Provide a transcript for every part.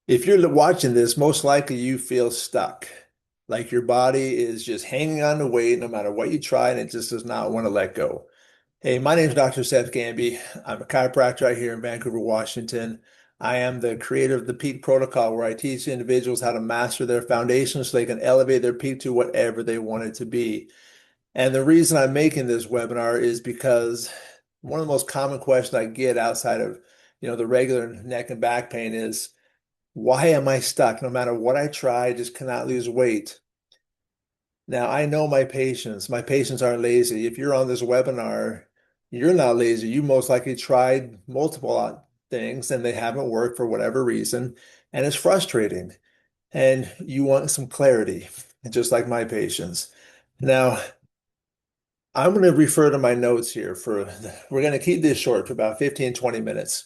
If you're watching this, most likely you feel stuck. Like your body is just hanging on to weight no matter what you try, and it just does not want to let go. Hey, my name is Dr. Seth Gamby. I'm a chiropractor right here in Vancouver, Washington. I am the creator of the Peak Protocol, where I teach individuals how to master their foundation so they can elevate their peak to whatever they want it to be. And the reason I'm making this webinar is because one of the most common questions I get outside of, the regular neck and back pain is, why am I stuck? No matter what I try, I just cannot lose weight. Now, I know my patients. My patients aren't lazy. If you're on this webinar, you're not lazy. You most likely tried multiple things and they haven't worked for whatever reason, and it's frustrating. And you want some clarity, just like my patients. Now, I'm going to refer to my notes here we're going to keep this short for about 15, 20 minutes.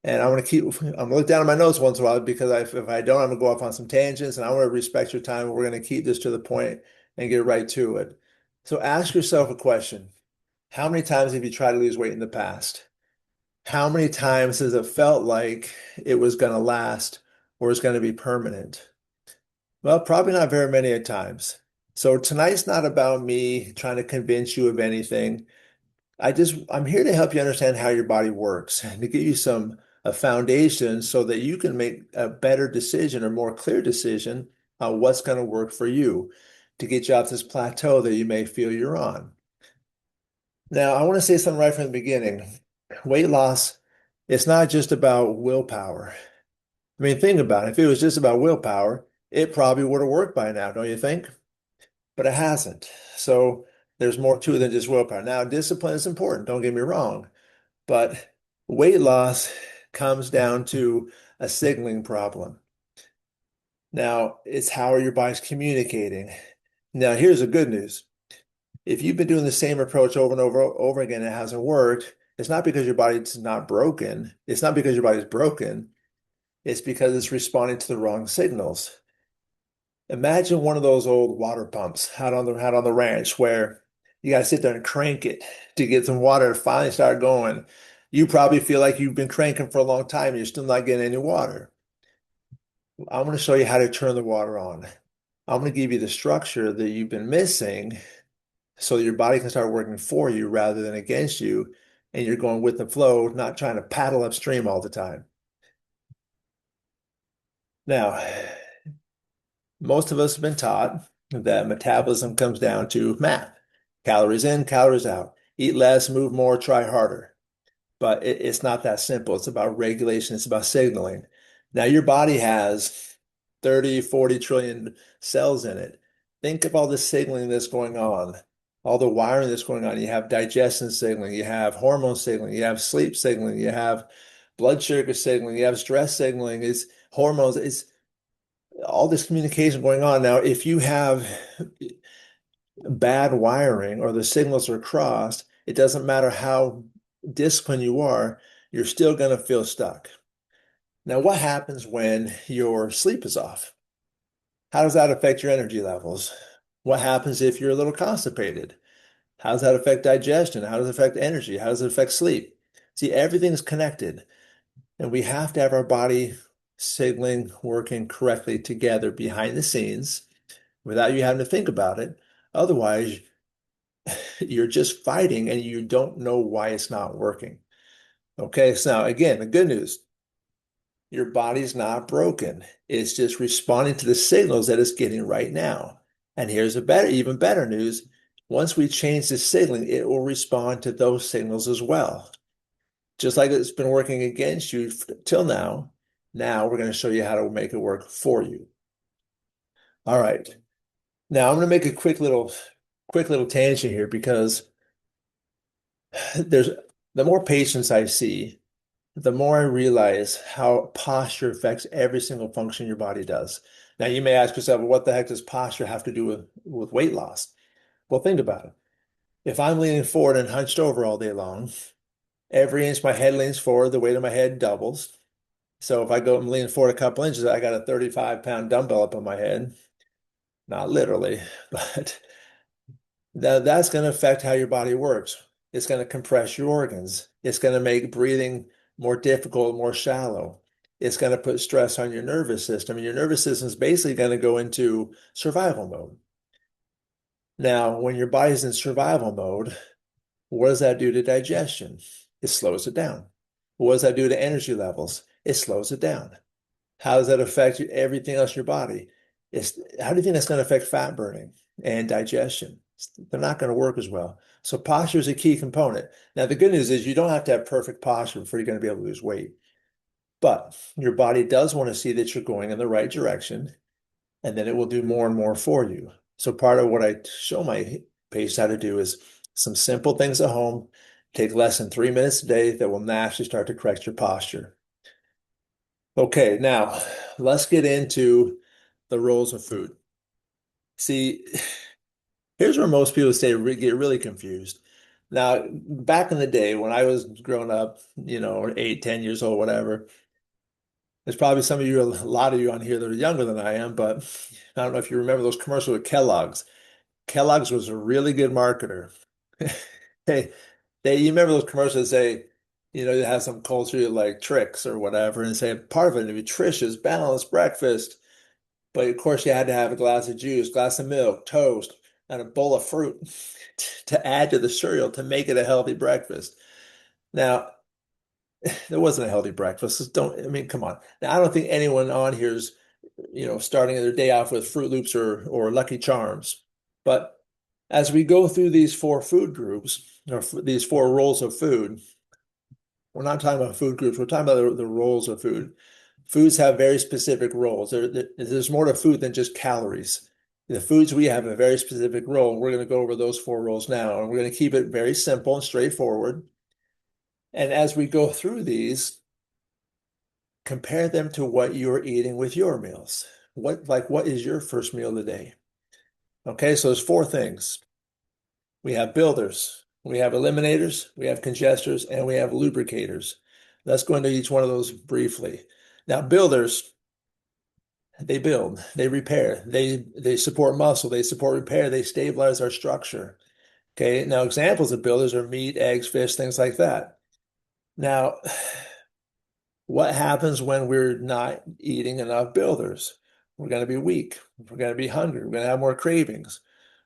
And I'm gonna look down at my notes once in a while because if I don't, I'm gonna go off on some tangents and I want to respect your time. We're gonna keep this to the point and get right to it. So ask yourself a question. How many times have you tried to lose weight in the past? How many times has it felt like it was gonna last or is gonna be permanent? Well, probably not very many at times. So tonight's not about me trying to convince you of anything. I'm here to help you understand how your body works and to give you a foundation so that you can make a better decision or more clear decision on what's going to work for you to get you off this plateau that you may feel you're on. Now, I want to say something right from the beginning. Weight loss, it's not just about willpower. I mean, think about it. If it was just about willpower, it probably would have worked by now, don't you think? But it hasn't. So there's more to it than just willpower. Now, discipline is important, don't get me wrong. But weight loss comes down to a signaling problem. Now, it's how your body's communicating. Now, here's the good news. If you've been doing the same approach over and over again, and it hasn't worked, it's not because your body's not broken. It's not because your body's broken. It's because it's responding to the wrong signals. Imagine one of those old water pumps out on the ranch where you got to sit there and crank it to get some water to finally start going. You probably feel like you've been cranking for a long time and you're still not getting any water. I'm going to show you how to turn the water on. I'm going to give you the structure that you've been missing so that your body can start working for you rather than against you, and you're going with the flow, not trying to paddle upstream all the time. Now, most of us have been taught that metabolism comes down to math. Calories in, calories out. Eat less, move more, try harder. But it's not that simple. It's about regulation. It's about signaling. Now, your body has 30, 40 trillion cells in it. Think of all the signaling that's going on, all the wiring that's going on. You have digestion signaling, you have hormone signaling, you have sleep signaling, you have blood sugar signaling, you have stress signaling, it's hormones, it's all this communication going on. Now, if you have bad wiring or the signals are crossed, it doesn't matter how disciplined you are, you're still going to feel stuck. Now, what happens when your sleep is off? How does that affect your energy levels? What happens if you're a little constipated? How does that affect digestion? How does it affect energy? How does it affect sleep? See, everything's connected, and we have to have our body signaling working correctly together behind the scenes without you having to think about it. Otherwise, you're just fighting and you don't know why it's not working. Okay, so now again, the good news, your body's not broken. It's just responding to the signals that it's getting right now. And here's even better news. Once we change the signaling, it will respond to those signals as well. Just like it's been working against you till now, now we're going to show you how to make it work for you. All right. Now I'm going to make a quick little tangent here because there's the more patients I see, the more I realize how posture affects every single function your body does. Now, you may ask yourself, well, what the heck does posture have to do with weight loss? Well, think about it. If I'm leaning forward and hunched over all day long, every inch my head leans forward, the weight of my head doubles. So if I go and lean forward a couple inches, I got a 35-pound dumbbell up on my head. Not literally, but that's going to affect how your body works. It's going to compress your organs. It's going to make breathing more difficult, more shallow. it's going to put stress on your nervous system, and your nervous system is basically going to go into survival mode. Now, when your body's in survival mode, what does that do to digestion? It slows it down. What does that do to energy levels? It slows it down. How does that affect everything else in your body? How do you think that's going to affect fat burning and digestion? They're not going to work as well. So posture is a key component. Now, the good news is you don't have to have perfect posture before you're going to be able to lose weight. But your body does want to see that you're going in the right direction, and then it will do more and more for you. So part of what I show my patients how to do is some simple things at home, take less than 3 minutes a day that will naturally start to correct your posture. Okay, now let's get into the roles of food. See, here's where most people get really confused. Now, back in the day when I was growing up, 8, 10 years old, whatever, there's probably some of you, a lot of you on here that are younger than I am, but I don't know if you remember those commercials with Kellogg's. Kellogg's was a really good marketer. Hey, you remember those commercials that say, you have some culture like tricks or whatever, and say part of it, a nutritious, balanced breakfast. But of course, you had to have a glass of juice, glass of milk, toast, and a bowl of fruit to add to the cereal to make it a healthy breakfast. Now, there wasn't a healthy breakfast. I mean, come on. Now, I don't think anyone on here is, starting their day off with Fruit Loops or Lucky Charms. But as we go through these four food groups, or these four roles of food, we're not talking about food groups. We're talking about the roles of food. Foods have very specific roles. There's more to food than just calories. The foods we have a very specific role, and we're going to go over those four roles now, and we're going to keep it very simple and straightforward. And as we go through these, compare them to what you're eating with your meals. What is your first meal of the day? Okay, so there's four things. We have builders, we have eliminators, we have congesters, and we have lubricators. Let's go into each one of those briefly. Now, builders, they build, they repair, they support muscle, they support repair, they stabilize our structure. Okay, now examples of builders are meat, eggs, fish, things like that. Now, what happens when we're not eating enough builders? We're going to be weak. We're going to be hungry. We're going to have more cravings.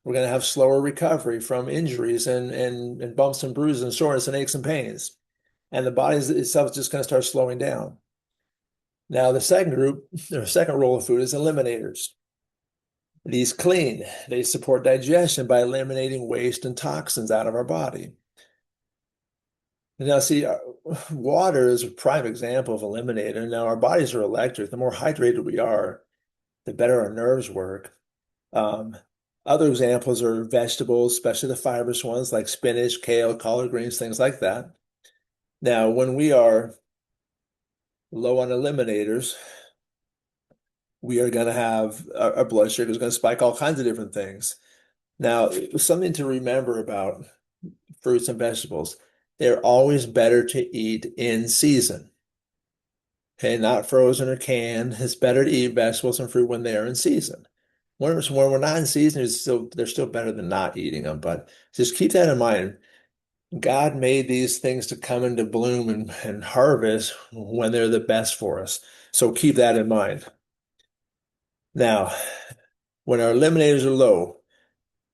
We're going to have slower recovery from injuries and bumps and bruises and soreness and aches and pains. And the body itself is just going to start slowing down. Now, the second group, their second role of food is eliminators. These clean. They support digestion by eliminating waste and toxins out of our body. Now, see, water is a prime example of eliminator. Now, our bodies are electric. The more hydrated we are, the better our nerves work. Um, Other examples are vegetables, especially the fibrous ones like spinach, kale, collard greens, things like that. Now, when we are low on eliminators, we are going to have our blood sugar is going to spike, all kinds of different things. Now, something to remember about fruits and vegetables, they're always better to eat in season. Okay, not frozen or canned. It's better to eat vegetables and fruit when they're in season. When we're not in season, they're still better than not eating them. But just keep that in mind. God made these things to come into bloom and harvest when they're the best for us. So keep that in mind. Now, when our eliminators are low,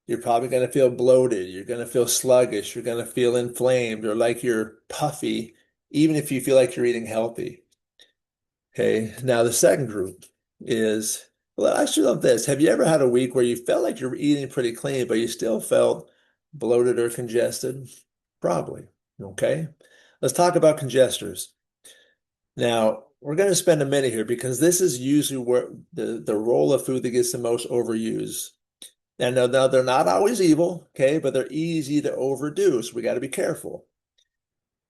you're probably going to feel bloated. You're going to feel sluggish. You're going to feel inflamed or like you're puffy, even if you feel like you're eating healthy. Okay. Now, the second group is, well, I actually love this. Have you ever had a week where you felt like you were eating pretty clean, but you still felt bloated or congested? Probably. Okay. Let's talk about congesters. Now, we're going to spend a minute here because this is usually where the role of food that gets the most overused. And now they're not always evil, okay, but they're easy to overdo, so we got to be careful.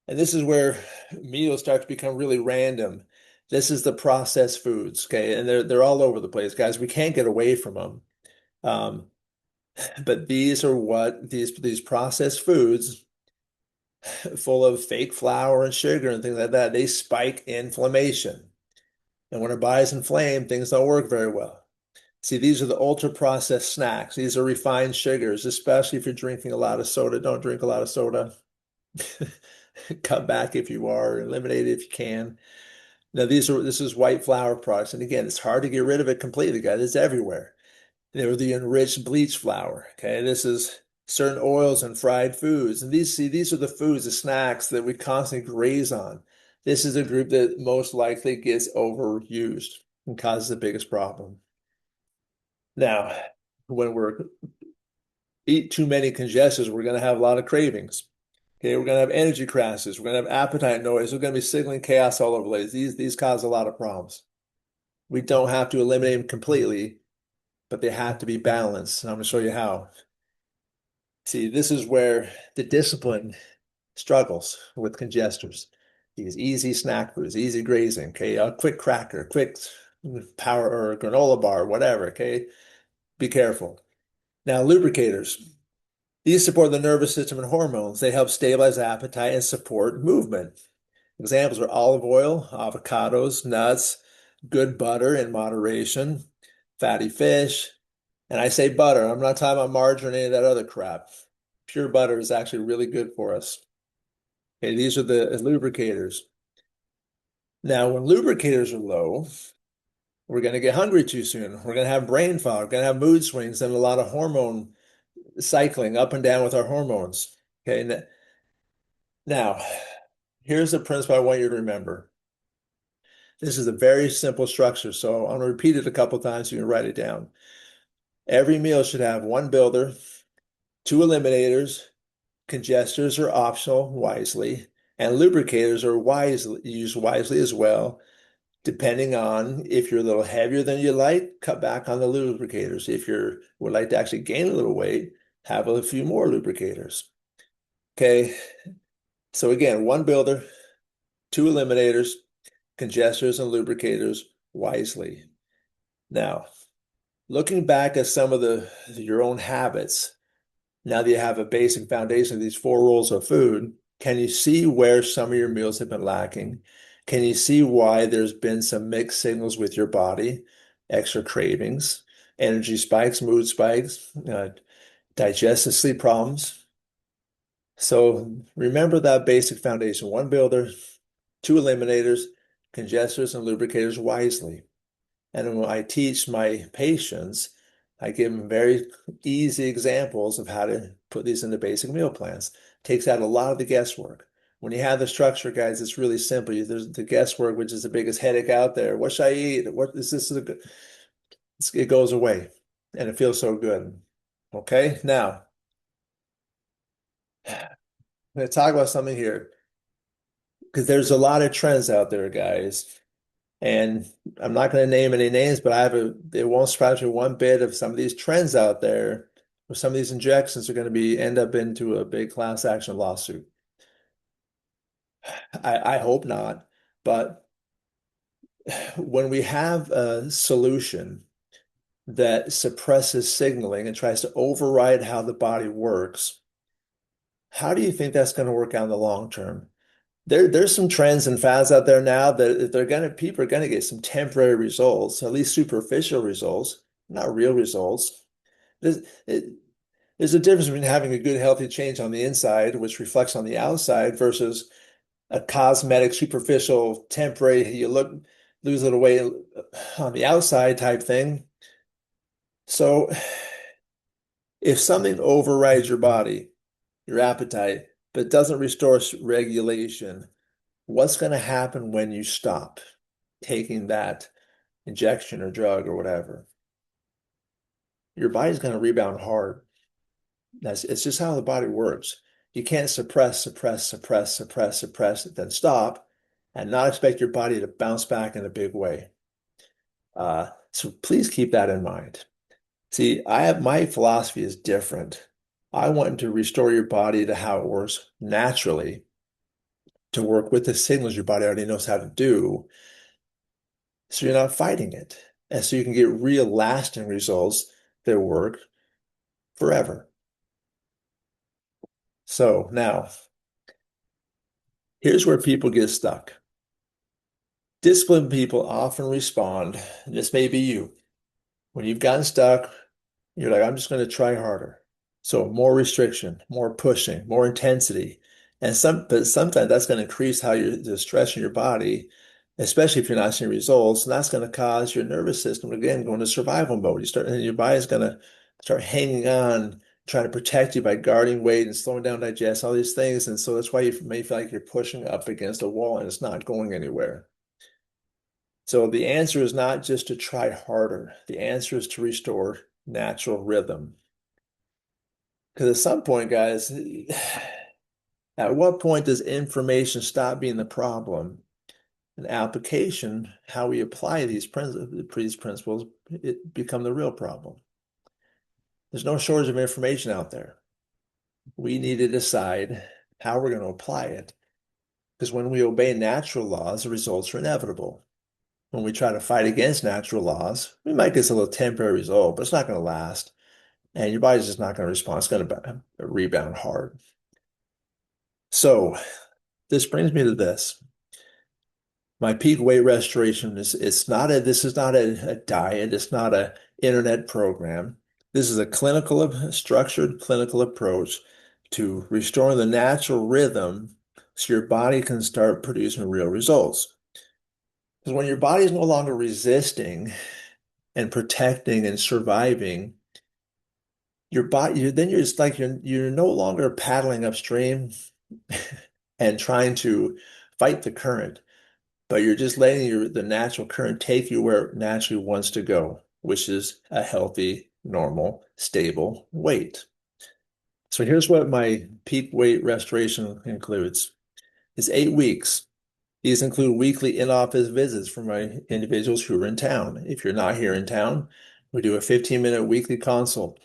And this is where meals start to become really random. This is the processed foods, okay, and they're all over the place, guys. We can't get away from them. Um, but these are what these processed foods, full of fake flour and sugar and things like that, they spike inflammation. And when our body's inflamed, things don't work very well. See, these are the ultra processed snacks. These are refined sugars, especially if you're drinking a lot of soda. Don't drink a lot of soda. Cut back if you are, eliminate it if you can. Now this is white flour products, and again, it's hard to get rid of it completely, guys. It's everywhere. They're the enriched bleach flour. Okay, this is certain oils and fried foods, and these are the foods, the snacks that we constantly graze on. This is a group that most likely gets overused and causes the biggest problem. Now, when we're eat too many congestions, we're going to have a lot of cravings. Okay, we're going to have energy crashes. We're going to have appetite noise. We're going to be signaling chaos all over the place. These cause a lot of problems. We don't have to eliminate them completely, but they have to be balanced. And I'm going to show you how. See, this is where the discipline struggles with congestors. These easy snack foods, easy grazing, okay, a quick cracker, quick power or granola bar, whatever, okay? Be careful. Now, lubricators. These support the nervous system and hormones. They help stabilize appetite and support movement. Examples are olive oil, avocados, nuts, good butter in moderation, fatty fish. And I say butter, I'm not talking about margarine or any of that other crap. Pure butter is actually really good for us. Okay, these are the lubricators. Now, when lubricators are low, we're going to get hungry too soon. We're going to have brain fog, we're going to have mood swings, and a lot of hormone cycling up and down with our hormones. Okay, now here's the principle I want you to remember. This is a very simple structure, so I'm going to repeat it a couple times so you can write it down. Every meal should have one builder, two eliminators, congestors are optional wisely, and lubricators are used wisely as well, depending on if you're a little heavier than you like, cut back on the lubricators. If you would like to actually gain a little weight, have a few more lubricators. Okay, so again, one builder, two eliminators, congestors and lubricators wisely. Now, looking back at some of your own habits, now that you have a basic foundation of these four rules of food, can you see where some of your meals have been lacking? Can you see why there's been some mixed signals with your body, extra cravings, energy spikes, mood spikes, digestive sleep problems? So remember that basic foundation, one builder, two eliminators, congestors and lubricators wisely. And when I teach my patients, I give them very easy examples of how to put these into basic meal plans. Takes out a lot of the guesswork. When you have the structure, guys, it's really simple. There's the guesswork, which is the biggest headache out there. What should I eat? What is this? It goes away, and it feels so good. Okay, now I'm going to talk about something here because there's a lot of trends out there, guys. And I'm not going to name any names, but it won't surprise me one bit of some of these trends out there, or some of these injections are going to end up into a big class action lawsuit. I hope not, but when we have a solution that suppresses signaling and tries to override how the body works, how do you think that's going to work out in the long term? There's some trends and fads out there now that people are gonna get some temporary results, at least superficial results, not real results. There's, it, there's a difference between having a good, healthy change on the inside, which reflects on the outside, versus a cosmetic, superficial, temporary, lose a little weight on the outside type thing. So if something overrides your body, your appetite, but doesn't restore regulation, what's going to happen when you stop taking that injection or drug or whatever? Your body's going to rebound hard. It's just how the body works. You can't suppress, then stop and not expect your body to bounce back in a big way. So please keep that in mind. See, my philosophy is different. I want to restore your body to how it works naturally, to work with the signals your body already knows how to do, so you're not fighting it. And so you can get real lasting results that work forever. So now, here's where people get stuck. Disciplined people often respond, and this may be you, when you've gotten stuck, you're like, I'm just going to try harder. So more restriction, more pushing, more intensity. But sometimes that's going to increase the stress in your body, especially if you're not seeing results. And that's going to cause your nervous system, again, go into survival mode. And your body's going to start hanging on, trying to protect you by guarding weight and slowing down digest, all these things. And so that's why you may feel like you're pushing up against a wall and it's not going anywhere. So the answer is not just to try harder. The answer is to restore natural rhythm. Because at some point, guys, at what point does information stop being the problem? And application, how we apply these principles, it become the real problem. There's no shortage of information out there. We need to decide how we're going to apply it. Because when we obey natural laws, the results are inevitable. When we try to fight against natural laws, we might get a little temporary result, but it's not going to last. And your body's just not going to respond. It's going to rebound hard. So this brings me to this. My peak weight restoration this is not a diet, it's not an internet program. This is a structured clinical approach to restoring the natural rhythm so your body can start producing real results. Because when your body is no longer resisting and protecting and surviving, your body, then you're just like you're no longer paddling upstream and trying to fight the current, but you're just letting the natural current take you where it naturally wants to go, which is a healthy, normal, stable weight. So here's what my peak weight restoration includes. It's 8 weeks. These include weekly in-office visits for my individuals who are in town. If you're not here in town, we do a 15-minute weekly consult.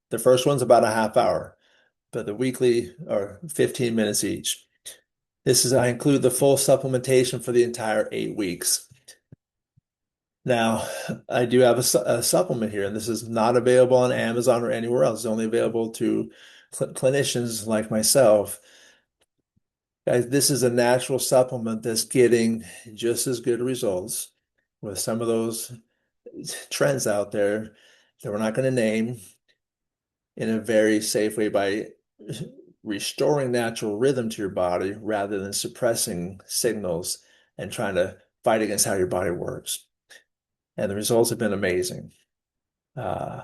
The first one's about a half hour, but the weekly are 15 minutes each. I include the full supplementation for the entire 8 weeks. Now, I do have a supplement here, and this is not available on Amazon or anywhere else. It's only available to clinicians like myself. Guys, this is a natural supplement that's getting just as good results with some of those trends out there that we're not going to name in a very safe way by restoring natural rhythm to your body rather than suppressing signals and trying to fight against how your body works. And the results have been amazing. Uh,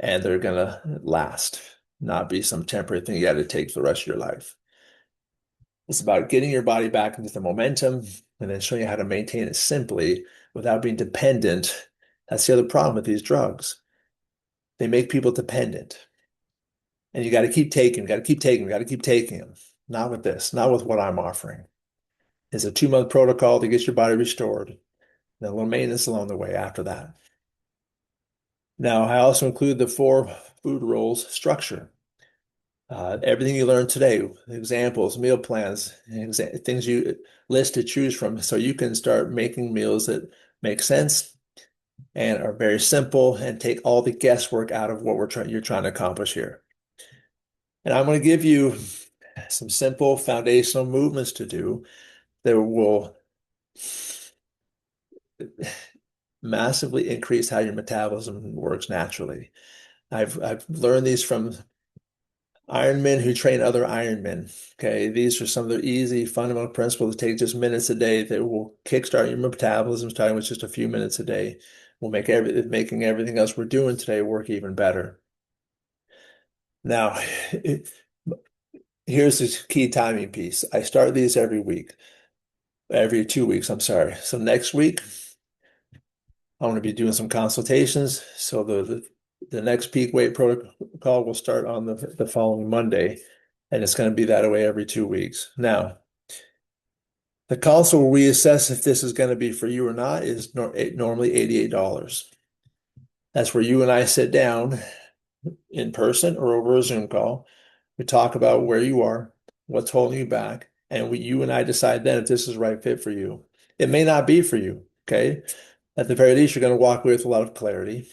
and they're going to last, not be some temporary thing you got to take for the rest of your life. It's about getting your body back into the momentum and then showing you how to maintain it simply without being dependent. That's the other problem with these drugs. They make people dependent. And you got to keep taking, got to keep taking, got to keep taking them. Not with this, not with what I'm offering. It's a 2-month protocol to get your body restored. And a little maintenance along the way after that. Now, I also include the 4 food rules structure. Everything you learned today, examples, meal plans, things you list to choose from so you can start making meals that make sense and are very simple and take all the guesswork out of what you're trying to accomplish here. And I'm going to give you some simple foundational movements to do that will massively increase how your metabolism works naturally. I've learned these from Ironmen who train other Ironmen. Okay, these are some of the easy fundamental principles that take just minutes a day that will kickstart your metabolism, starting with just a few minutes a day. Will make making everything else we're doing today work even better. Now, here's the key timing piece. I start these every 2 weeks, I'm sorry. So next week, I'm going to be doing some consultations. So the next peak weight protocol will start on the following Monday, and it's going to be that way every 2 weeks. Now, the consult will reassess if this is going to be for you or not is normally $88. That's where you and I sit down in person or over a Zoom call. We talk about where you are, what's holding you back, and you and I decide then if this is the right fit for you. It may not be for you, okay? At the very least, you're going to walk away with a lot of clarity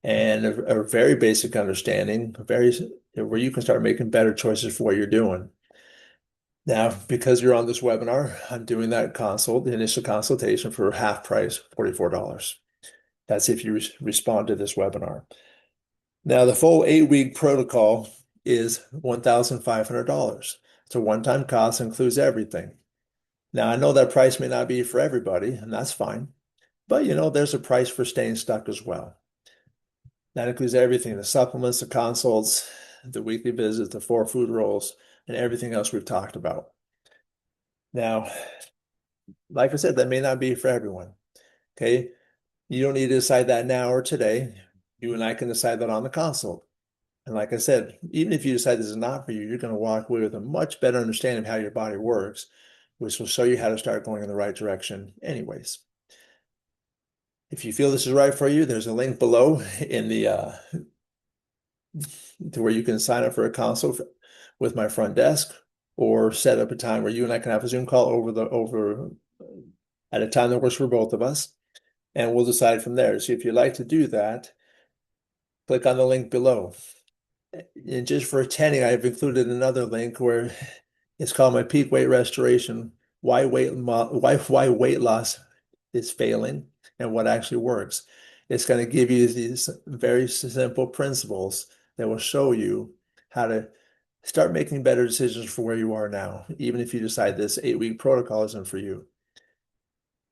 and a very basic understanding, where you can start making better choices for what you're doing. Now, because you're on this webinar, I'm doing the initial consultation for half price, $44. That's if you respond to this webinar. Now, the full 8-week protocol is $1,500. It's a one-time cost, includes everything. Now, I know that price may not be for everybody, and that's fine. But there's a price for staying stuck as well. That includes everything, the supplements, the consults, the weekly visits, the 4 food rolls, and everything else we've talked about. Now, like I said, that may not be for everyone. Okay. You don't need to decide that now or today. You and I can decide that on the consult. And like I said, even if you decide this is not for you, you're going to walk away with a much better understanding of how your body works, which will show you how to start going in the right direction anyways. If you feel this is right for you, there's a link below in the to where you can sign up for a consult with my front desk or set up a time where you and I can have a Zoom call over at a time that works for both of us, and we'll decide from there. So if you'd like to do that, click on the link below. And just for attending, I've included another link where it's called my peak weight restoration, why weight loss is failing and what actually works. It's going to give you these very simple principles that will show you how to start making better decisions for where you are now, even if you decide this 8-week protocol isn't for you.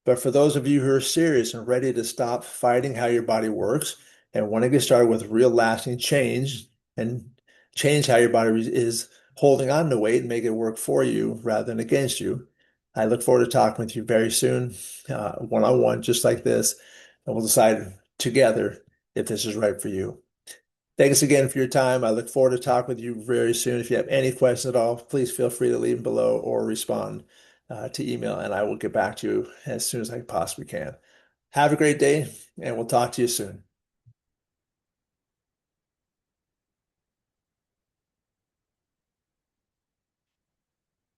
But for those of you who are serious and ready to stop fighting how your body works and want to get started with real lasting change and change how your body is holding on to weight and make it work for you rather than against you, I look forward to talking with you very soon, one-on-one, just like this, and we'll decide together if this is right for you. Thanks again for your time. I look forward to talking with you very soon. If you have any questions at all, please feel free to leave them below or respond to email, and I will get back to you as soon as I possibly can. Have a great day, and we'll talk to you soon.